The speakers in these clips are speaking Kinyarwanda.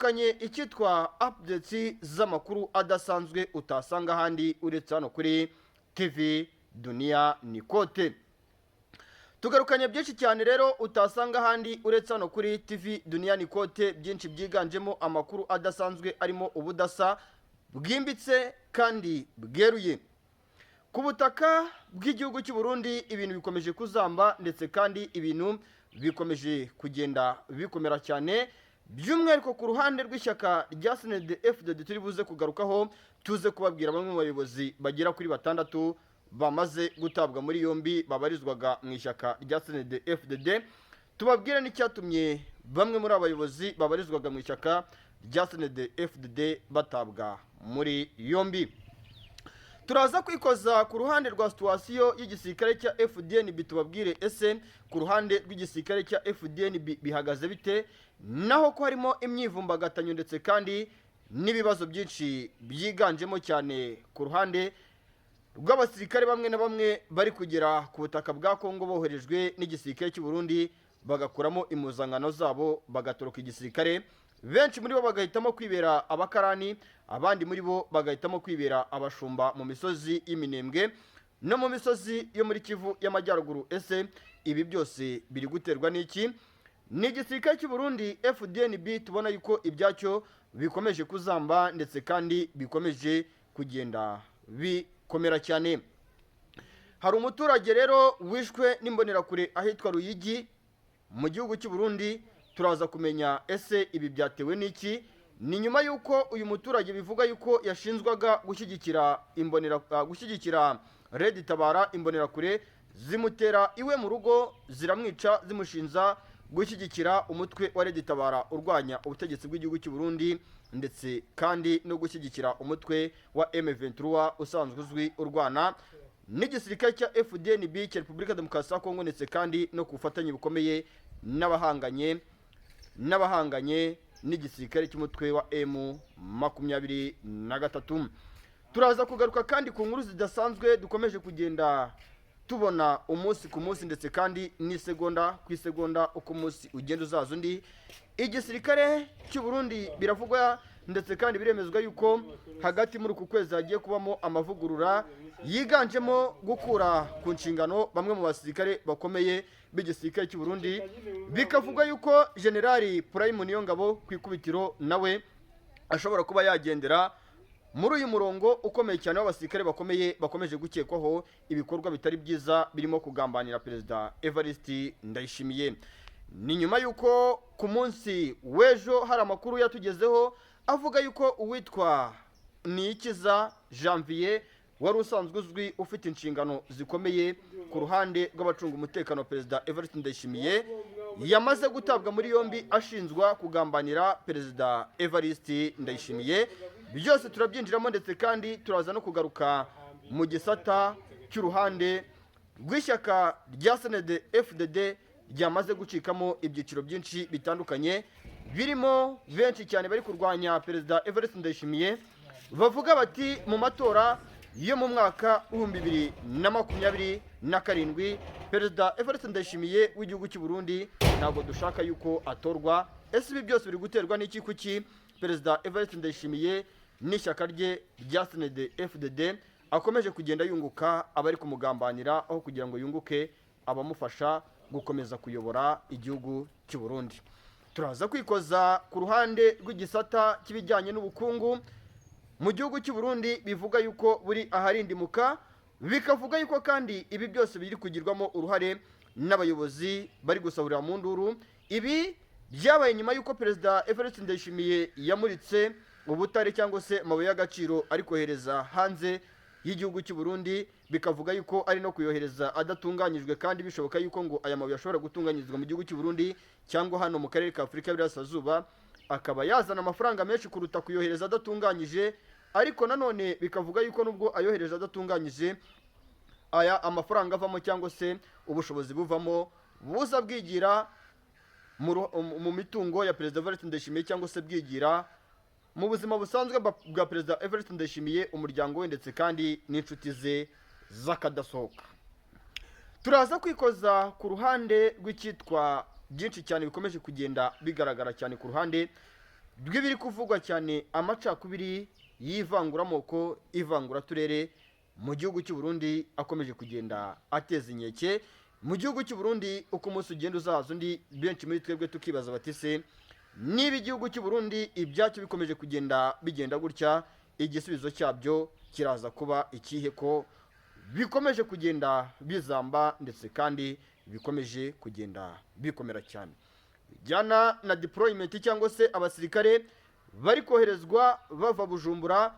kanye icyitwa updates z'amakuru adasanzwe utasanga ahandi uretse hano kuri TV Dunia Nikote. Tugarukanye byinshi cyane rero utasanga ahandi uretse hano kuri TV Dunia Nikote, byinshi byiganjemo amakuru adasanzwe arimo ubudasa bwimbitse kandi bweruye. Ku butaka bw'igihugu cy'u Burundi ibintu bikomeje kuzamba, ndetse kandi ibintu bikomeje kugenda bikomera cyane, by'umwihariko ku ruhande rw'ishyaka rya CNDD-FDD turi buze kugarukaho, tuze kubabwira bamwe mu bayobozi bagera kuri 6 bamaze gutabwa muri yombi babarizwaga mu ishyaka rya CNDD-FDD. Tubabwire n'icyatumye bamwe muri abayobozi babarizwaga mu ishyaka rya CNDD-FDD batabwa muri yombi. Turaza kwikoza ku ruhande rwa situwasiyo y'igisirikare cya FDNB, tubabwire ese ku ruhande rw'igisirikare cya FDNB bihagaze bite, naho ko harimo imyivumbagatanyo ndetse kandi n'ibibazo byinshi byiganjemo cyane ku ruhande rw'abasirikare bamwe na bamwe bari kugera ku butaka bwa Kongo boherejwe n'igisirikare cy'u Burundi bagakuramo impuzankano zabo bagatoroka igisirikare. Benshi muri bo bagahitamo kwibera abakarani, abandi muri bo bagahitamo kwibera abashumba mu misozi y'Iminembwe no mu misozi yo muri Kivu y'Amajyaruguru. Ese ibi byose biri guterwa n'iki? Ni igisirikare cy'u Burundi FDNB tubona yuko ibyacyo bikomeje kuzamba ndetse kandi bikomeje kugenda bikomera cyane. Hari umuturage rero wishwe n'imbonerakure ahitwa Ruyigi mu gihugu cy'u Burundi. Turaza kumenya ese ibi byatewe n'iki. Ni nyuma yuko uyu muturage bivuga yuko yashinzwaga gushyigikira Red Tabara, imbonerakure zimutera iwe mu rugo ziramwica zimushinza gushyigikira umutwe wa Red Tabara urwanya ubutegetsi bw'igihugu cy'u Burundi, ndetse kandi no gushyigikira umutwe wa M23 usanzwe uzwi urwana n'igisirikare cya FDNB cya Repubulika Demokarasi ya Kongo, ndetse kandi no ku bufatanye bukomeye n'abahanganye n'igisirikare cy'umutwe wa M23. Turaza kugaruka kandi ku nkuru zidasanzwe dukomeje kugenda tubona umunsi ku munsi, ndetse kandi n'isegonda ku isegonda uko umunsi ugenda uzaza undi. Igisirikare cy'u Burundi biravugwa ndetse kandi biremezwa yuko hagati muri uku kwezi hagiye kubamo amavugurura yiganjemo gukura ku nshingano bamwe mu basirikare bakomeye b'igisirikare cy'u Burundi. Bikavuga yuko Generali Prime Niyongabo ku ikubitiro nawe ashobora kuba yagendera muri uyu murongo ukomeye cyane w'abasirikare bakomeye bakomeje gukekwaho ibikorwa bitari byiza birimo kugambanira Perezida Evariste Ndayishimiye. Ni nyuma yuko ku munsi w'ejo hari amakuru yatugezeho avuga yuko uwitwa Niyikiza Janvier wari usanzwe uzwi ufite inshingano zikomeye ku ruhande rw'abacunga umutekano wa Perezida Evariste Ndayishimiye yamaze gutabwa muri yombi ashinzwa kugambanira Perezida Evariste Ndayishimiye. Byose turabyinjiramo, ndetse kandi turaza no kugaruka mu gisata cy'uruhande rw'ishyaka rya CNDD-FDD ryamaze gucikamo ibyiciro byinshi bitandukanye, birimo benshi cyane bari kurwanya Perezida Evariste Ndayishimiye. Bavuga bati mu matora yo mu mwaka 2027 Perezida Evariste Ndayishimiye w'igihugu cy'u Burundi ntabwo dushaka yuko atorwa. Ese ibi byose biri guterwa n'iki? Kuki Perezida Evariste Ndayishimiye n'ishyaka rye rya CNDD-FDD akomeje kugenda yunguka abari kumugambanira aho kugira ngo yunguke abamufasha gukomeza kuyobora igihugu cy'u Burundi? Turaza kwikoza ku ruhande rw'igisata cy'ibijyanye n'ubukungu mu gihugu cy'u Burundi. Bivuga yuko buri aharindimuka, bikavuga yuko kandi ibi byose biri kugirwamo uruhare n'abayobozi bari gusahurira mu nduru. Ibi byabaye nyuma yuko Perezida Evariste Ndayishimiye yamuritse ubutare cyangwa se amabuye y'agaciro ari kohereza hanze y'igihugu cy'u Burundi. Bikavuga yuko ari no kuyohereza adatunganyijwe, kandi bishoboka yuko ngo aya mabuye ashobora gutunganyirizwa mu gihugu cy'u Burundi cyangwa hano mu karere ka Afurika y'Iburasirazuba, akaba yazana amafaranga menshi kuruta kuyohereza adatunganyije. Ariko nanone bikavuga yuko nubwo ayohereza adatunganyije, aya amafaranga avamo cyangwa se ubushobozi buvamo buza bwigira mu mitungo ya Perezida Evariste Ndayishimiye, cyangwa se bwigira mu buzima busanzwe bwa Perezida Evariste Ndayishimiye, umuryango we, ndetse kandi n'inshuti ze z'akadasohoka. Turaza kwikoza ku ruhande rw'icyitwa byinshi cyane bikomeje kugenda bigaragara cyane ku ruhande rw'ibiri kuvugwa cyane amacakubiri y'ivanguramoko ivanguraturere mu gihugu cy'u Burundi akomeje kugenda ateza inkeke mu gihugu cy'u Burundi. Uko umunsi ugenda uzaza undi, benshi muri twebwe tukibaza bati se niba igihugu cy'u Burundi ibyacyo bikomeje bigenda gutya, igisubizo cyabyo kiraza kuba ikihe, ko bikomeje kugenda bizamba ndetse kandi bikomeje kugenda bikomera cyane bijyana na deployment cyangwa se abasirikare bari koherezwa bava Bujumbura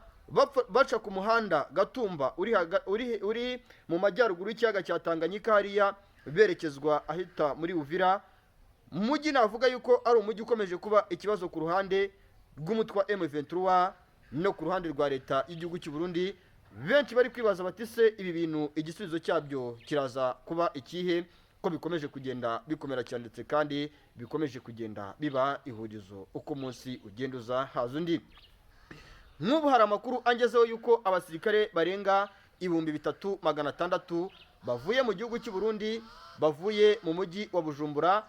baca ku muhanda Gatumba uri mu majyaruguru y'ikiyaga cya Tanganyika hariya berekezwa ahita muri Uvira. Umujyi navuga yuko ari umujyi ukomeje kuba ikibazo ku ruhande rw'umutwe wa M23 no ku ruhande rwa leta y'igihugu cy'u Burundi. Benshi bari kwibaza bati se ibi bintu igisubizo cyabyo kiraza kuba ikihe, ko bikomeje kugenda bikomera cyane ndetse kandi bikomeje kugenda biba ihurizo uko umunsi ugenda uza haza undi. Nk'ubu hari amakuru angezeho yuko abasirikare barenga 3600 bavuye mu gihugu cy'u Burundi, bavuye mu mujyi wa Bujumbura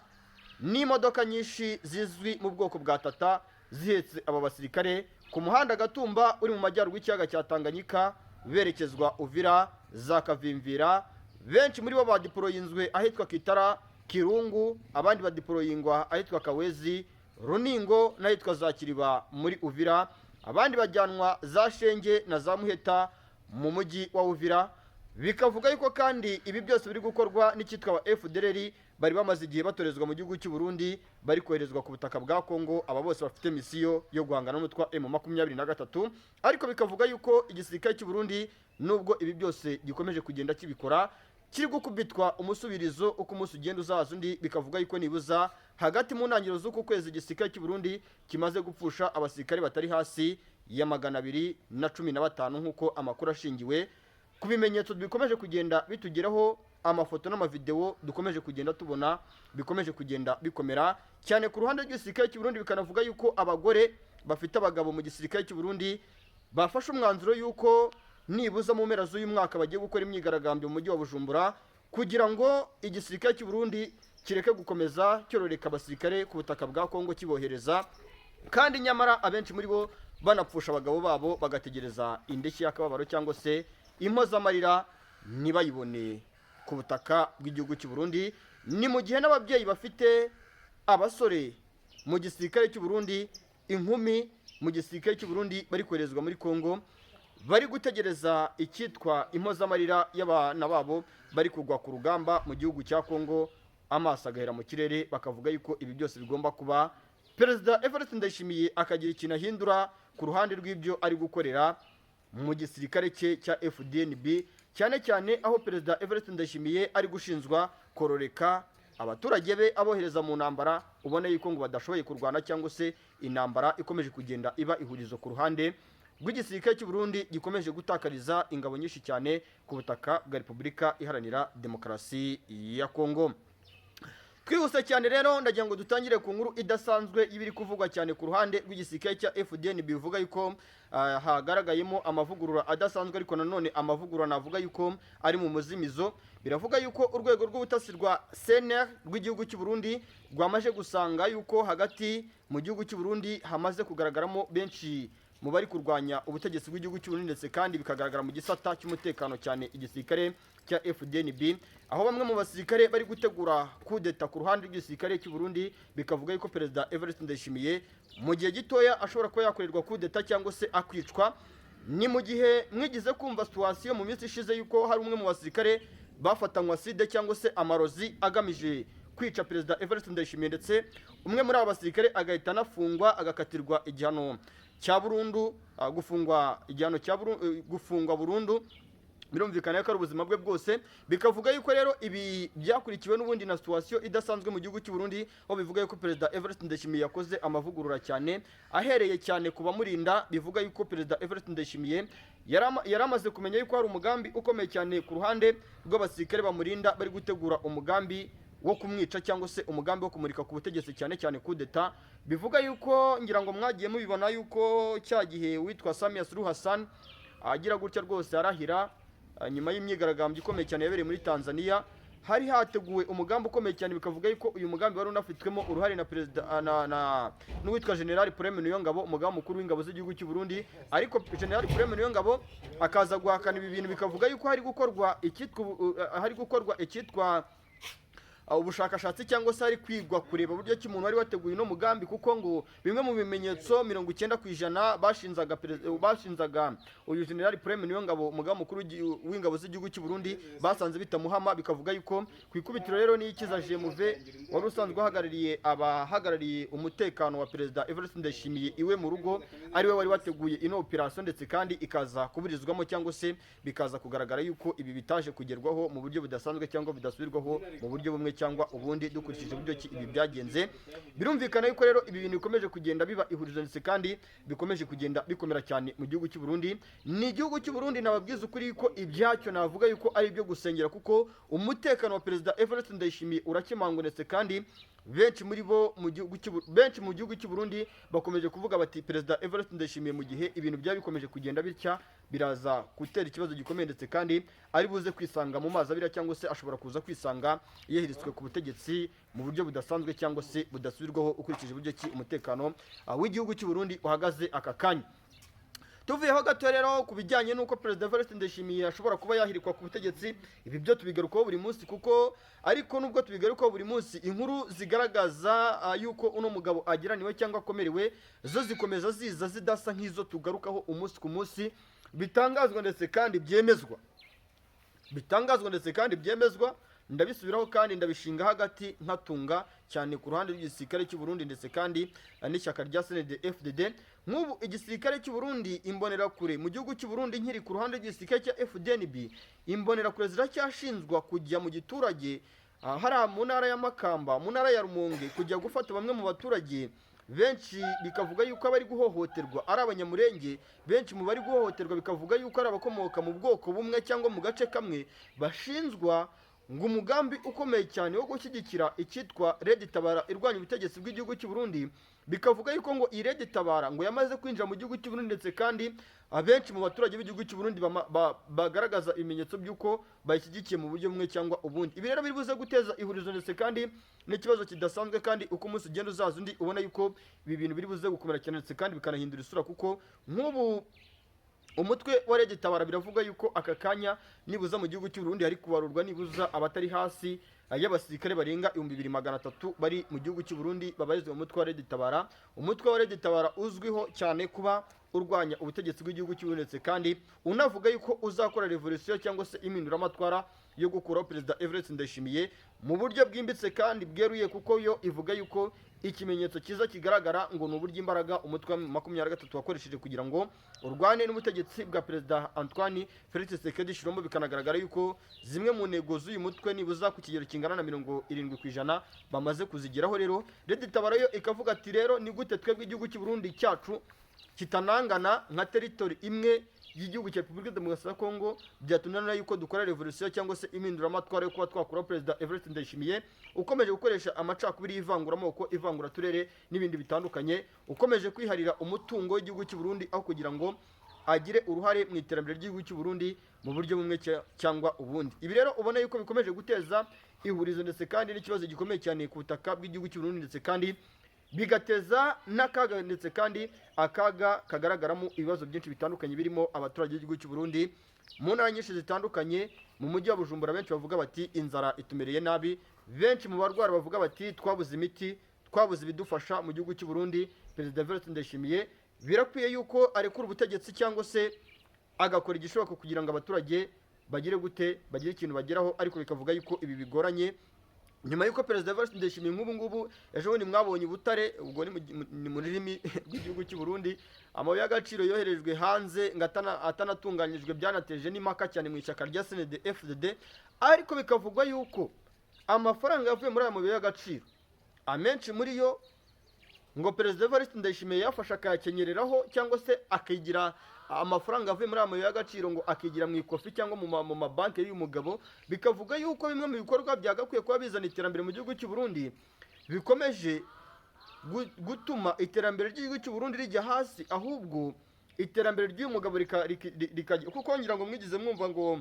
n'imodoka nyinshi zizwi mu bwoko bwa Tata zihetse aba basirikare ku muhanda Gatumba uri mu majyaruguru y'ikiyaga cya Tanganyika berekezwa Uvira za Kavimvira. Benshi muri bo badiporoyinzwe ahitwa Kitara, Kirungu, abandi badiporoyingwa ahitwa Kawezi, Runingo n'ahitwa za Kiriba muri Uvira, abandi bajyanwa za Shenge na za Muheta mu mujyi wa Uvira. Bikavuga yuko kandi ibi byose biri gukorwa n'icyitwa wa FDLR bari bamaze igihe batorezwa mu gihugu cy'u Burundi, bari koherezwa ku butaka bwa Kongo. Aba bose bafite misiyo yo guhangana n'umutwe wa M23, ariko bikavuga yuko igisirikare cy'u Burundi nubwo ibi byose gikomeje kugenda kibikora, kiri gukubitwa umusubirizo uko umunsi ugenda uzaza undi. Bikavuga yuko nibuza hagati mu ntangiriro z'uku kwezi igisirikare cy'u Burundi kimaze gupfusha abasirikare batari hasi ya 215 nk'uko amakuru ashingiwe ku bimenyetso bikomeje kugenda bitugeraho, amafoto n'amavideo dukomeje kugenda tubona, bikomeje kugenda bikomera cyane ku ruhande rw'igisirikare cy'u Burundi. Bikanavuga yuko abagore bafite abagabo mu gisirikare cy'u Burundi bafashe umwanzuro yuko nibuza mu mpera z'uyu mwaka bagiye gukora imyigaragambyo mu mujyi wa Bujumbura kugira ngo igisirikare cy'u Burundi kireke gukomeza cyororeka abasirikare ku butaka bwa Kongo kibohereza, kandi nyamara abenshi muri bo banapfusha abagabo babo bagategereza indeshyi y'akababaro cyangwa se impozamarira ntibayibone ku butaka bw'igihugu cy'u Burundi. Ni mu gihe n'ababyeyi bafite abasore mu gisirikare cy'u Burundi, inkumi mu gisirikare cy'u Burundi bari koherezwa muri Kongo, bari gutegereza icyitwa impozamarira y'abana babo bari kugwa ku rugamba mu gihugu cya Kongo, amaso agahera mu kirere. Bakavuga yuko ibi byose bigomba kuba Perezida Evariste Ndayishimiye akagira ikintu ahindura ku ruhande rw'ibyo ari gukorera mu gisirikare cye cya FDNB, cyane cyane aho Perezida Evariste Ndayishimiye ari gushinzwa kororeka abaturage be abohereza mu ntambara, ubona yuko ngo badashoboye kurwana cyangwa se intambara ikomeje kugenda iba ihurizo ku ruhande rw'igisirikare cy'u Burundi gikomeje gutakariza ingabo nyinshi cyane ku butaka bwa Repubulika Iharanira Demokarasi ya Kongo. Twihuse cyane rero ndagira ngo dutangire ku nkuru idasanzwe y'ibiri kuvugwa cyane ku ruhande rw'igisirikare cya FDN. Bivuga yuko hagaragayemo amavugurura adasanzwe, ariko nanone amavugurura navuga yuko ari mu muzimizo. Biravuga yuko urwego rw'ubutasi rwa CNR rw'igihugu cy'u Burundi rwamaje gusanga yuko hagati mu gihugu cy'u Burundi hamaze kugaragaramo benshi mu bari kurwanya ubutegetsi bw'igihugu cy'u Burundi, ndetse kandi bikagaragara mu gisata cy'umutekano cyane igisirikare cya FDNB, aho bamwe mu basirikare bari gutegura kudeta ku ruhande rw'igisirikare cy'u Burundi. Bikavuga yuko Perezida Evariste Ndayishimiye mu gihe gitoya ashobora kuba yakorerwa kudeta cyangwa se akwicwa. Ni mu gihe mwigize kumva situation mu minsi ishize yuko hari umwe mu basirikare bafatanywa side cyangwa se amarozi agamije kwica Perezida Evariste Ndayishimiye, ndetse umwe muri abo basirikare agahita anafungwa agakatirwa igihano cya burundu, gufungwa burundu. Birumvikana ko ari ubuzima bwe bwose. Bikavuga yuko rero ibi byakurikiwe n'ubundi na situation idasanzwe mu gihugu cy'u Burundi, aho bivuga yuko Perezida Evariste Ndayishimiye yakoze amavugurura cyane ahereye cyane ku bamurinda. Bivuga yuko Perezida Evariste Ndayishimiye yaramaze kumenya yuko hari umugambi ukomeye cyane ku ruhande rw'abasirikare bamurinda, bari gutegura umugambi wo kumwica cyangwa se umugambi wo kumurika ku butegetsi, cyane cyane kudeta. Bivuga yuko ngira ngo mwagiye mubibona yuko cya gihe witwa Samia Suluhu Hassan agira gutya rwose arahira nyuma y'imyigaragambyo ikomeye cyane yabereye muri Tanzania, hari hateguwe umugambi ukomeye cyane, bikavuga yuko uyu mugambi wari unafitwemo uruhare na perezida n'uwitwa General Prime Niyongabo, umugaba mukuru w'ingabo z'igihugu cy'u Burundi. Ariko General Prime Niyongabo akaza guhakana ibi bintu, bikavuga yuko hari gukorwa icyitwa ubushakashatsi cyangwa se hari kwigwa kureba uburyo ki umuntu wari wateguye no mugambi, kuko ngo bimwe mu bimenyetso 90% bashinzaga uyu General Prime Niyongabo, umugaba mukuru w'ingabo z'igihugu cy'u Burundi, basanze bitamuhama. Bikavuga yuko ku ikubitiro rero Niyikiza Jemuve wari usanzwe abahagarariye umutekano wa perezida Evariste Ndayishimiye iwe mu rugo, ari we wari wateguye ino operation, ndetse kandi ikaza kuburizwamo cyangwa se bikaza kugaragara yuko ibi bitaje kugerwaho mu buryo budasanzwe cyangwa bidasubirwaho mu buryo bumwe cyangwa ubundi, dukurikije uburyo ibi byagenze. Birumvikana yuko rero ibi bintu bikomeje kugenda biba ihurizo, ndetse kandi bikomeje kugenda bikomera cyane mu gihugu cy'u Burundi. Ni igihugu cy'u Burundi nababwiza ukuri ko ibyacyo navuga yuko ari ibyo gusengera, kuko umutekano wa perezida Evariste Ndayishimiye urakemangwa, ndetse kandi benshi mu gihugu cy'u Burundi bakomeje kuvuga bati perezida Evariste Ndayishimiye mu gihe ibintu byaba bikomeje kugenda bitya biraza gutera ikibazo gikomeye, ndetse kandi ari buze kwisanga mu mazi abira, cyangwa se ashobora kuza kwisanga yehiritswe ku butegetsi mu buryo budasanzwe cyangwa se budasubirwaho, ukurikije uburyo ki umutekano w'igihugu cy'u Burundi uhagaze aka kanya. Tuvuyeho gato rero ku bijyanye n'uko perezida Evariste Ndayishimiye ashobora kuba yahirikwa ku butegetsi, ibi byo tubigarukaho buri munsi, kuko ariko nubwo tubigarukaho buri munsi, inkuru zigaragaza yuko uno mugabo agiraniwe cyangwa akomerewe zo zikomeza ziza zidasa nk'izo tugarukaho umunsi ku munsi, bitangazwa ndetse kandi byemezwa. Ndabisubiraho kandi ndabishinga hagati nkatunga cyane ku ruhande rw'igisirikare cy'u Burundi, ndetse kandi n'ishyaka rya CNDD-FDD. Nk'ubu igisirikare cy'u Burundi, imbonerakure mu gihugu cy'u Burundi, nkiri ku ruhande rw'igisirikare cya FDNB, imbonerakure ziracyashinzwa kujya mu giturage hari mu ntara ya Makamba, mu ntara ya Rumonge, kujya gufata bamwe mu baturage benshi, bikavuga yuko abari guhohoterwa ari abanyamurenge. Benshi mu bari guhohoterwa bikavuga yuko ari abakomoka mu bwoko bumwe cyangwa mu gace kamwe, bashinzwa ngo umugambi ukomeye cyane wo gushyigikira icyitwa Red Tabara irwanya ubutegetsi bw'igihugu cy'u Burundi. Bikavuga yuko ngo iyi Red Tabara ngo yamaze kwinjira mu gihugu cy'u Burundi, ndetse kandi abenshi mu baturage b'igihugu cy'u Burundi bagaragaza ibimenyetso by'uko bayishyigikiye mu buryo bumwe cyangwa ubundi. Ibi rero biri buze guteza ihurizo, ndetse kandi n'ikibazo kidasanzwe, kandi uko umunsi ugenda uzaza undi ubona yuko ibi bintu biri buze gukomera cyane, ndetse kandi bikanahindura isura, kuko nk'ubu umutwe wa Red Tabara biravuga yuko aka kanya nibuza mu gihugu cy'u Burundi hari kubarurwa nibuza abatari hasi y'abasirikare barenga 2300 bari mu gihugu cy'u Burundi babarizwa mu mutwe wa Red Tabara. Umutwe wa Red Tabara uzwiho cyane kuba urwanya ubutegetsi bw'igihugu cy'u Burundi, kandi unavuga yuko uzakora revolution cyangwa se impinduramatwara yo gukuraho perezida Evariste Ndayishimiye mu buryo bwimbitse kandi bweruye, kuko yo ivuga yuko ikimenyetso cyiza kigaragara ngo ni uburyo imbaraga umutwe wa 23 wakoresheje kugira ngo urwane n'ubutegetsi bwa perezida Antoine Felix Tshisekedi Tshilombo. Bikanagaragara yuko zimwe mu ntego z'uyu mutwe nibuza ku kigero kingana na 70% bamaze kuzigeraho. Rero Red Tabara yo ikavuga ati rero ni gute twebwe igihugu cy'u Burundi cyacu kitanangana nka territory imwe y'igihugu cya Repubulika Demokarasi ya Kongo, byatunanira yuko dukora revolution cyangwa se impinduramatwara yo kuba twakura perezida Evariste Ndayishimiye ukomeje gukoresha amacakubiri y'ivanguraamoko, ivanguraturere n'ibindi bitandukanye, ukomeje kwiharira umutungo w'igihugu cy'u Burundi aho kugira ngo agire uruhare mu iterambere ry'igihugu cy'u Burundi mu buryo bumwe cyangwa ubundi. Ibi rero ubona yuko bikomeje guteza ihurizo, ndetse kandi n'ikibazo gikomeye cyane ku butaka bw'igihugu cy'u Burundi, ndetse kandi bigateza n'akaga, ndetse kandi akaga kagaragaramo ibibazo byinshi bitandukanye birimo abaturage b'igihugu cy'u Burundi mu ntara nyinshi zitandukanye. Mu mujyi wa Bujumbura benshi bavuga bati inzara itumereye nabi, benshi mu barwara bavuga bati twabuze imiti, twabuze ibidufasha mu gihugu cy'u Burundi. Perezida Evariste Ndayishimiye birakwiye yuko arekura ubutegetsi cyangwa se agakora igishoboka kugira ngo abaturage bagire ikintu bageraho, ariko bikavuga yuko ibi bigoranye. Nyuma yuko perezida Evariste Ndayishimiye ngubu ejo bundi mwabonye Butare, ubwo ni mu rurimi rw'igihugu cy'u Burundi, amabuye y'agaciro yoherejwe hanze atanatunganyijwe, byanateje n'impaka cyane mu ishyaka rya CNDD-FDD. Ariko bikavugwa yuko amafaranga yavuye muri aya mabuye y'agaciro amenshi muri yo ngo perezida Evariste Ndayishimiye yafasha akayakenyereraho, cyangwa se akigira amafaranga avuye muri amabuye y'agaciro ngo akigira mu ikofi cyangwa mu mabanki y'uyu mugabo. Bikavuga yuko bimwe mu bikorwa byagakwiye kuba bizana iterambere mu gihugu cy'u Burundi bikomeje gutuma iterambere ry'igihugu cy'u Burundi rijya hasi, ahubwo iterambere ry'uyu mugabo rikajya, kuko ngira ngo mwigize mwumva ngo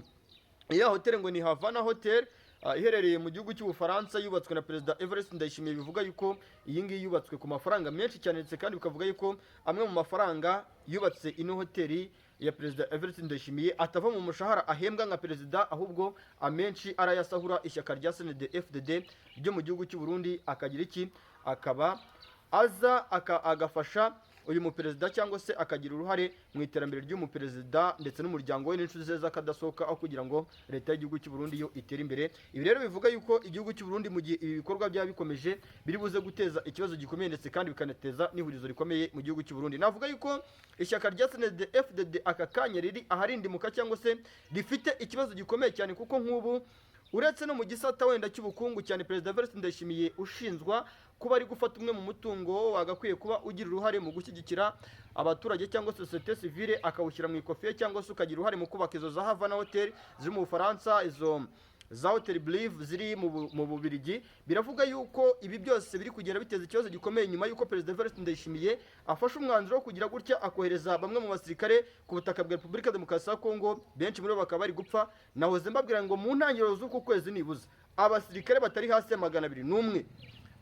iya hoteli ngo ni Havana Hotel, iherereye mu gihugu cy'Ubufaransa, yubatswe na Perezida Evariste Ndayishimiye. Bivuga yuko iyi ngiyi yubatswe ku mafaranga menshi cyane, ndetse kandi bikavuga yuko amwe mu mafaranga yubatse ino hoteli ya Perezida Evariste Ndayishimiye atava mu mushahara ahembwa nka perezida, ahubwo amenshi arayasahura ishyaka rya CNDD-FDD ryo mu gihugu cy'u Burundi, akagira iki, akaba aza agafasha uyu muperezida cyangwa se akagira uruhare mu iterambere ry'umuperezida ndetse n'umuryango we n'inshuti ze z'akadasohoka, aho kugira ngo leta y'igihugu cy'u Burundi yo itere imbere. Ibi rero bivuga yuko igihugu cy'u Burundi mu gihe ibi bikorwa byaba bikomeje biri buze guteza ikibazo gikomeye, ndetse kandi bikanateza n'ihurizo rikomeye mu gihugu cy'u Burundi. Navuga yuko ishyaka rya CNDD-FDD aka kanya riri aharindimuka cyangwa se rifite ikibazo gikomeye cyane, kuko nk'ubu uretse no mu gisata wenda cy'ubukungu cyane, Perezida Evariste Ndayishimiye ushinzwa kuba ari gufata umwe mu mutungo wagakwiye kuba ugira uruhare mu gushyigikira abaturage cyangwa societe civile, akawushyira mu ikofi ye, cyangwa se ukagira uruhare mu kubaka izo za Havana Hotel ziri mu Bufaransa, izo za Hotel Brive ziri mu Bubiligi. Biravuga yuko ibi byose biri kugenda biteza ikibazo gikomeye nyuma yuko Perezida Evariste Ndayishimiye afashe umwanzuro wo kugira gutya akohereza bamwe mu basirikare ku butaka bwa Repubulika Demokarasi ya Kongo. Benshi muri bo bakaba bari gupfa. Nahoze mbabwira ngo mu ntangiriro z'uku kwezi nibuze abasirikare batari hasi ya 201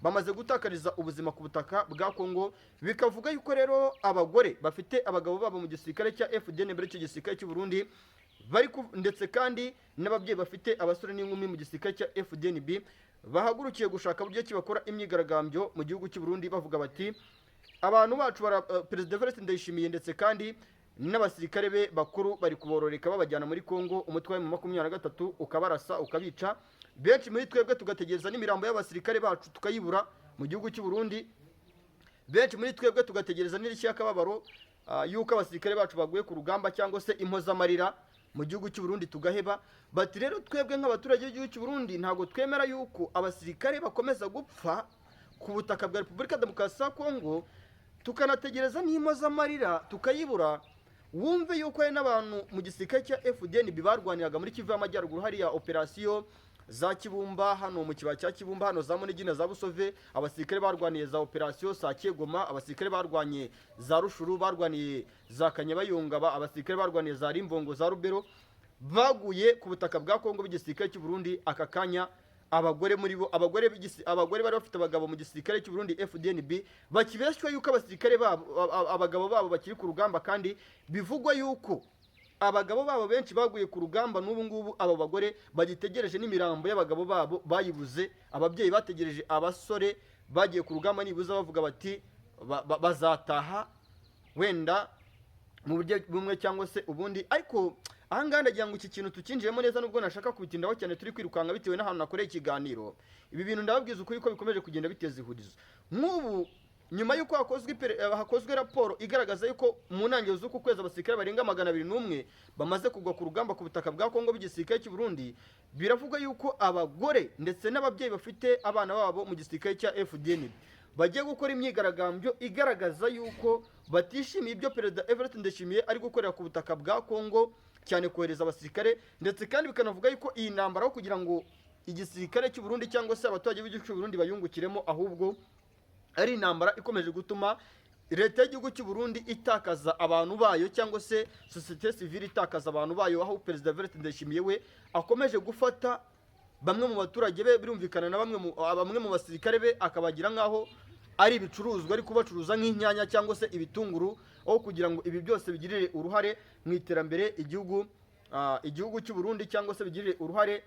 bamaze gutakariza ubuzima ku butaka bwa Kongo. Bikavuga yuko rero abagore bafite abagabo babo mu gisirikare cya FDN mbere cyo gisirikare cy'u Burundi ndetse kandi n'ababyeyi bafite abasore n'inkumi mu gisirikare cya FDNB bahagurukiye gushaka buryo ki bakora imyigaragambyo mu gihugu cy'u Burundi, bavuga bati abantu bacu Perezida Evariste Ndayishimiye ndetse kandi n'abasirikare be bakuru bari kubororeka babajyana muri Kongo, umutwe wa M23 ukabarasa ukabica. Benshi muri twebwe tugategereza n'imirambo y'abasirikare bacu tukayibura mu gihugu cy'u Burundi. Benshi muri twebwe tugategereza n'ishyakababaro yuko abasirikare bacu baguye ku rugamba cyangwa se impozamarira mu gihugu cy'u Burundi tugaheba. Bati rero twebwe nk'abaturage b'igihugu cy'u Burundi ntabwo twemera yuko abasirikare bakomeza gupfa ku butaka bwa Repubulika Demokarasi ya Kongo, tukanategereza n'impozamarira tukayibura. Wumve yuko hari n'abantu mu gisirikare cya FDN barwaniraga muri Kivu y'Amajyaruguru, hariya operasiyo za Kibumba, hano mu kibaya cya Kibumba, hano za Munigina za Busove, abasirikare barwaniye za operasiyo Sake Goma, abasirikare barwaniye za Rushuru, barwaniye za Kanyabayonga, abasirikare barwaniye za Rimbongo, za Rubero, baguye ku butaka bwa Kongo b'igisirikare cy'u Burundi. Aka kanya abagore muri bo, abagore bari bafite abagabo mu gisirikare cy'u Burundi FDNB, bakibeshywa yuko abasirikare babo abagabo babo bakiri ku rugamba, kandi bivugwa yuko abagabo babo benshi baguye ku rugamba. N'ubu ngubu abo bagore bagitegereje n'imirambo y'abagabo babo bayibuze. Ababyeyi bategereje abasore bagiye ku rugamba nibuze, bavuga bati bazataha wenda mu buryo bumwe cyangwa se ubundi. Ariko ahangaha ndagira ngo iki kintu tukinjiremo neza, nubwo nashaka kubitindaho cyane, turi kwirukanka bitewe n'ahantu nakoreye ikiganiro. Ibi bintu ndababwiza ukuri ko bikomeje kugenda biteza ihurizo. Nk'ubu nyuma y'uko hakozwe raporo igaragaza yuko mu ntangiriro z'uku kwezi abasirikare barenga 201 bamaze kugwa ku rugamba ku butaka bwa Kongo b'igisirikare cy'u Burundi, biravuga yuko abagore ndetse n'ababyeyi bafite abana babo mu gisirikare cya FDN bagiye gukora imyigaragambyo igaragaza yuko batishimiye ibyo Perezida Evariste Ndayishimiye ari gukorera ku butaka bwa Kongo, cyane kohereza abasirikare. Ndetse kandi bikanavuga yuko iyi ntambara aho kugira ngo igisirikare cy'u Burundi cyangwa se abaturage b'igihugu cy'u Burundi bayungukiremo, ahubwo ari intambara ikomeje gutuma leta y'igihugu cy'u Burundi itakaza abantu bayo, cyangwa se societe civile itakaza abantu bayo, aho Perezida Evariste Ndayishimiye we akomeje gufata bamwe mu baturage be, birumvikana na bamwe mu basirikare be, akabagira nkaho ari ibicuruzwa, ari kubacuruza nk'inyanya cyangwa se ibitunguru, aho kugira ngo ibi byose bigirire uruhare mu iterambere igihugu cy'u Burundi, cyangwa se bigirire uruhare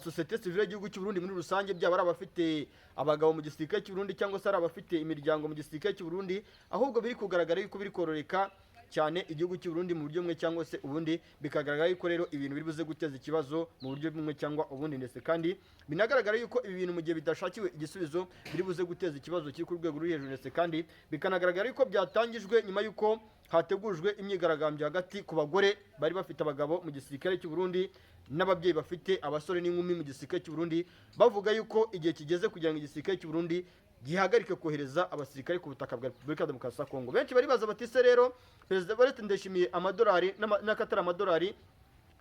societe civile y'igihugu cy'u Burundi muri rusange, byaba ari abafite abagabo mu gisirikare cy'u Burundi cyangwa se ari abafite imiryango mu gisirikare cy'u Burundi. Ahubwo biri kugaragara yuko biri kororeka cyane igihugu cy'u Burundi mu buryo bumwe cyangwa se ubundi. Bikagaragara yuko rero ibintu biri buze guteza ikibazo mu buryo bumwe cyangwa ubundi, ndetse kandi binagaragara yuko ibi bintu mu gihe bidashakiwe igisubizo biri buze guteza ikibazo kiri ku rwego ruri hejuru, ndetse kandi bikanagaragara yuko byatangijwe nyuma yuko hategujwe imyigaragambyo hagati ku bagore bari bafite abagabo mu gisirikare cy'u Burundi n'ababyeyi bafite abasore n'inkumi mu gisirikare cy'u Burundi, bavuga yuko igihe kigeze kugira ngo igisirikare cy'u Burundi gihagarike kohereza abasirikare ku butaka bwa Repubulika Demokarasi ya Kongo. Benshi bari baza bati se rero Perezida Evariste Ndayishimiye amadolari n'akatari amadolari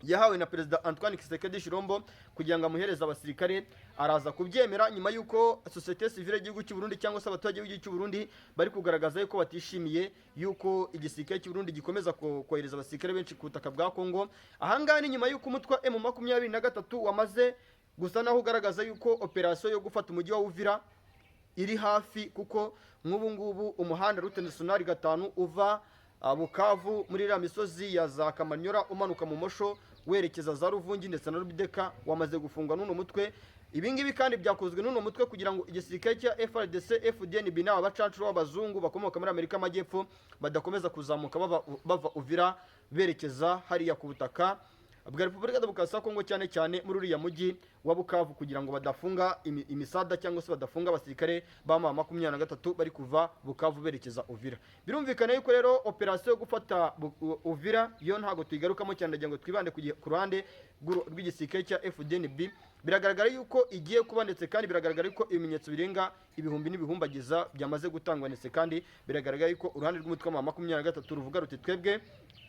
yahawe na Perezida Antoine Tshisekedi Chilombo kugira ngo amuhereze abasirikare, araza kubyemera nyuma yuko societe civile y'igihugu cy'u Burundi cyangwa se abaturage b'igihugu cy'u Burundi bari kugaragaza yuko batishimiye yuko igisirikare cy'u Burundi gikomeza kohereza abasirikare benshi ku butaka bwa Kongo. Ahangaha ni nyuma yuko umutwe M23 wamaze gusa naho ugaragaza yuko operasiyo yo gufata umujyi wa Uvira iri hafi, kuko nk'ubu ngubu umuhanda Route Nationale 5 uva Bukavu muri iriya misozi ya za Kamanyora umanuka mu Mosho werekeza za Ruvungi ndetse na Rubideka wamaze gufungwa n'uno mutwe. Ibingibi kandi byakozwe n'uno mutwe kugira ngo igisirikare cya FARDC FDNB n'aba bacancuro b'abazungu bakomoka muri Amerika y'Amajyepfo badakomeza kuzamuka bava Uvira berekeza hariya ku butaka bwa Repubulika Demokarasi ya Kongo, cyane cyane muri uriya mujyi wa Bukavu, kugira ngo badafunga imisada cyangwa se badafunga abasirikare ba M23 bari kuva Bukavu berekeza Uvira. Birumvikana yuko rero operasiyo yo gufata Uvira yo ntago tuyigarukamo cyane, ndagira ngo twibande ku ruhande rw'igisirikare cya FDNB. Biragaragara yuko igiye kuba, ndetse kandi biragaragara yuko ibimenyetso birenga ibihumbi n'ibihumbagiza byamaze gutangwa, ndetse kandi biragaragara yuko uruhande rw'umutwe wa M23 ruvuga ruti twebwe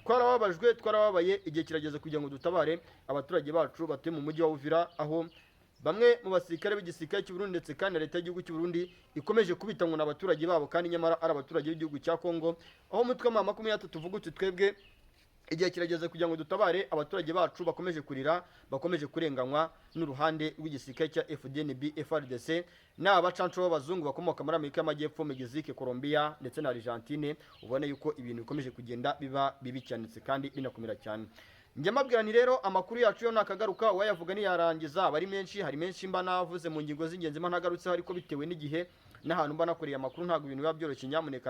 twarababajwe twarababaye, igihe kirageze kugira ngo dutabare abaturage bacu batuye mu mujyi wa Uvira, aho bamwe mu basirikare b'igisirikare cy'u Burundi ndetse kandi na leta y'igihugu cy'u Burundi ikomeje kubitangwa n'abaturage babo, kandi nyamara ari abaturage b'igihugu cya Kongo, aho umutwe wa M23 tuvuga uti twebwe igihe kirageze kugira ngo dutabare abaturage bacu bakomeje kurira, bakomeje kurenganywa n'uruhande rw'igisirikare cya FDNB FARDC n'abacancuro b'abazungu bakomoka muri Amerika y'Amajyepfo, Mexique, Colombia ndetse na Argentine. Ubone yuko ibintu bikomeje kugenda biba bibi cyane kandi binakomera cyane. Njye mabwira ni rero amakuru yacu yo nakagaruka wayavuga niyarangiza abari menshi, hari menshi mba navuze mu ngingo z'ingenzi mba ntagarutseho, ariko bitewe n'igihe n'ahantu mba nakoreye amakuru ntabwo ibintu biba byoroshye. Nyamuneka